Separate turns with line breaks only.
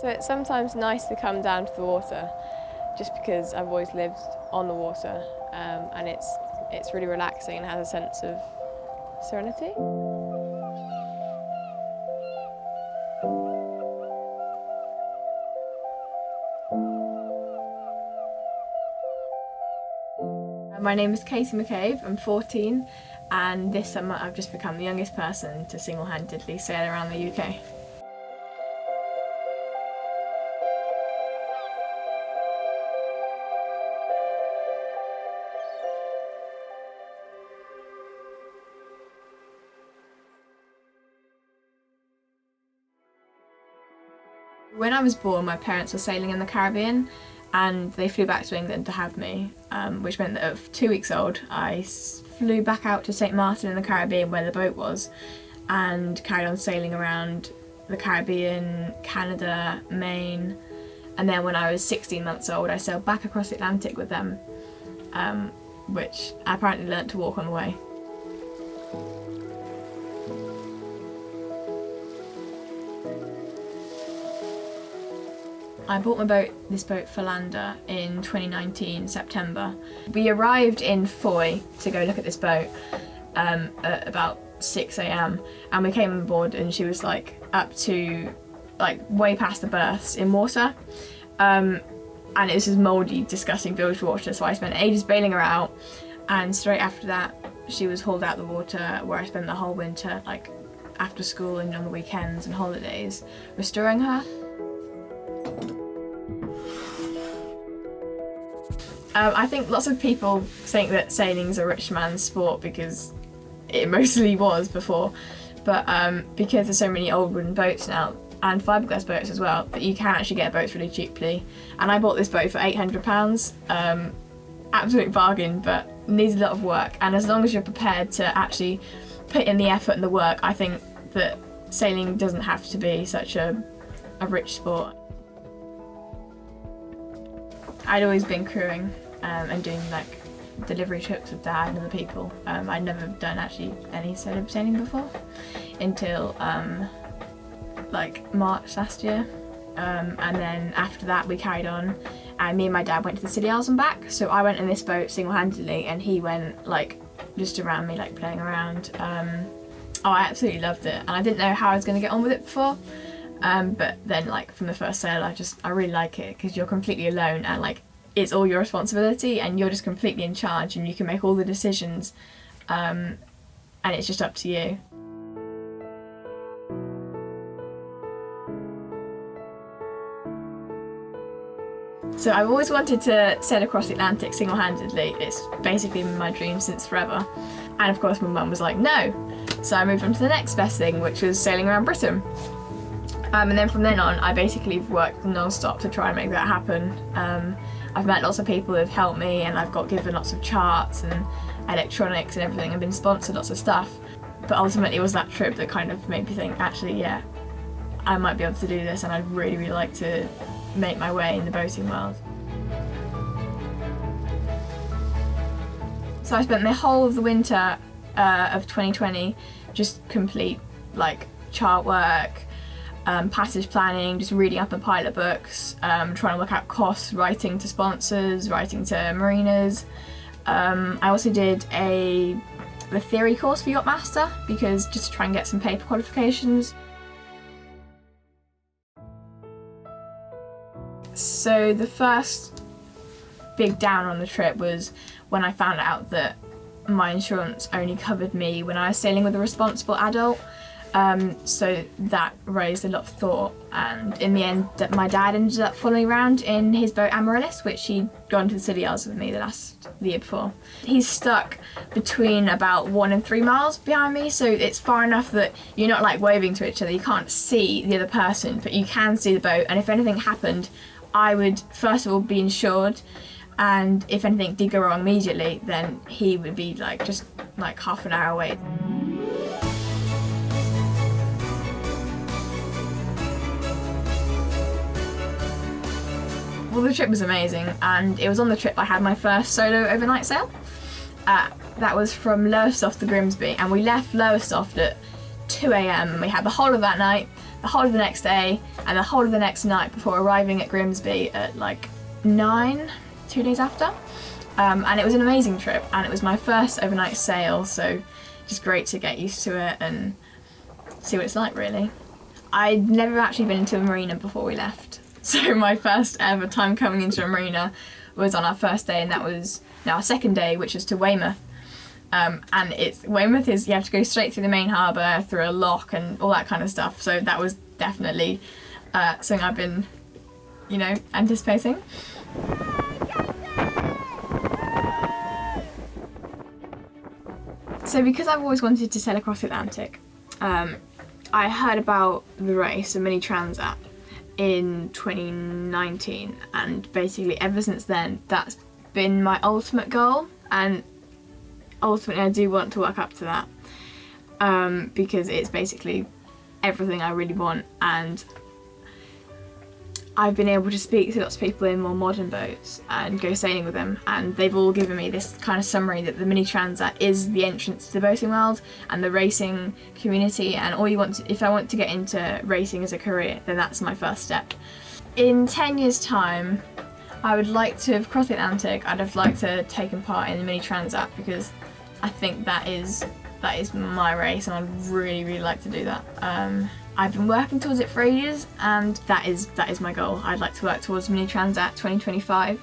So it's sometimes nice to come down to the water, just because I've always lived on the water, and it's really relaxing and has a sense of serenity. My name is Katie McCabe, I'm 14, and this summer I've just become the youngest person to single-handedly sail around the UK. When I was born, my parents were sailing in the Caribbean and they flew back to England to have me, which meant that at 2 weeks old I flew back out to St Martin in the Caribbean where the boat was and carried on sailing around the Caribbean, Canada, Maine, and then when I was 16 months old I sailed back across the Atlantic with them, which I apparently learnt to walk on the way. I bought this boat Falanda in 2019, September. We arrived in Foy to go look at this boat at about 6 AM and we came on board and she was like up to way past the berths in water, and it was this mouldy, disgusting bilge water, so I spent ages bailing her out, and straight after that she was hauled out the water where I spent the whole winter, like after school and on the weekends and holidays, restoring her. I think lots of people think that sailing is a rich man's sport because it mostly was before, but because there's so many old wooden boats now and fiberglass boats as well, that you can actually get boats really cheaply. And I bought this boat for £800, absolute bargain, but needs a lot of work. And as long as you're prepared to actually put in the effort and the work, I think that sailing doesn't have to be such a rich sport. I'd always been crewing and doing like delivery trips with Dad and other people. I'd never done actually any solo sailing before until like March last year, and then after that we carried on and me and my dad went to the Scilly Isles and back. So I went in this boat single-handedly and he went like just around me, like playing around. Oh, I absolutely loved it and I didn't know how I was going to get on with it before. But then like from the first sail I really like it because you're completely alone and like it's all your responsibility and you're just completely in charge and you can make all the decisions, and it's just up to you. So I've always wanted to sail across the Atlantic single-handedly. It's basically been my dream since forever. And of course my mum was like, no. So I moved on to the next best thing, which was sailing around Britain. And then from then on, I basically worked non-stop to try and make that happen. I've met lots of people who have helped me and I've got given lots of charts and electronics and everything and been sponsored lots of stuff. But ultimately it was that trip that kind of made me think, actually, yeah, I might be able to do this and I'd really, really like to make my way in the boating world. So I spent the whole of the winter of 2020 just complete like chart work, passage planning, just reading up on pilot books, trying to work out costs, writing to sponsors, writing to marinas. I also did the theory course for Yacht Master because just to try and get some paper qualifications. So the first big downer on the trip was when I found out that my insurance only covered me when I was sailing with a responsible adult. So that raised a lot of thought, and in the end my dad ended up following around in his boat Amaryllis, which he'd gone to the Scilly Isles with me the year before. He's stuck between about 1 and 3 miles behind me, so it's far enough that you're not like waving to each other, you can't see the other person, but you can see the boat, and if anything happened I would first of all be insured, and if anything did go wrong immediately then he would be like just like half an hour away. Well, the trip was amazing, and it was on the trip I had my first solo overnight sail. That was from Lowestoft to Grimsby, and we left Lowestoft at 2 AM and we had the whole of that night, the whole of the next day and the whole of the next night before arriving at Grimsby at like 9, 2 days after. And it was an amazing trip, and it was my first overnight sail, so just great to get used to it and see what it's like, really. I'd never actually been into a marina before we left, so my first ever time coming into a marina was on our first day, and that was our second day, which is to Weymouth. Weymouth is, you have to go straight through the main harbour, through a lock and all that kind of stuff, so that was definitely something I've been, you know, anticipating. So because I've always wanted to sail across the Atlantic, I heard about the race, the Mini Transat, in 2019, and basically ever since then that's been my ultimate goal, and ultimately I do want to work up to that, because it's basically everything I really want, and I've been able to speak to lots of people in more modern boats and go sailing with them, and they've all given me this kind of summary that the Mini Transat is the entrance to the boating world and the racing community, and if I want to get into racing as a career, then that's my first step. In 10 years' time, I would like to have crossed the Atlantic. I'd have liked to have taken part in the Mini Transat, because I think that is my race, and I'd really, really like to do that. I've been working towards it for ages, and that is my goal. I'd like to work towards Mini Transat 2025.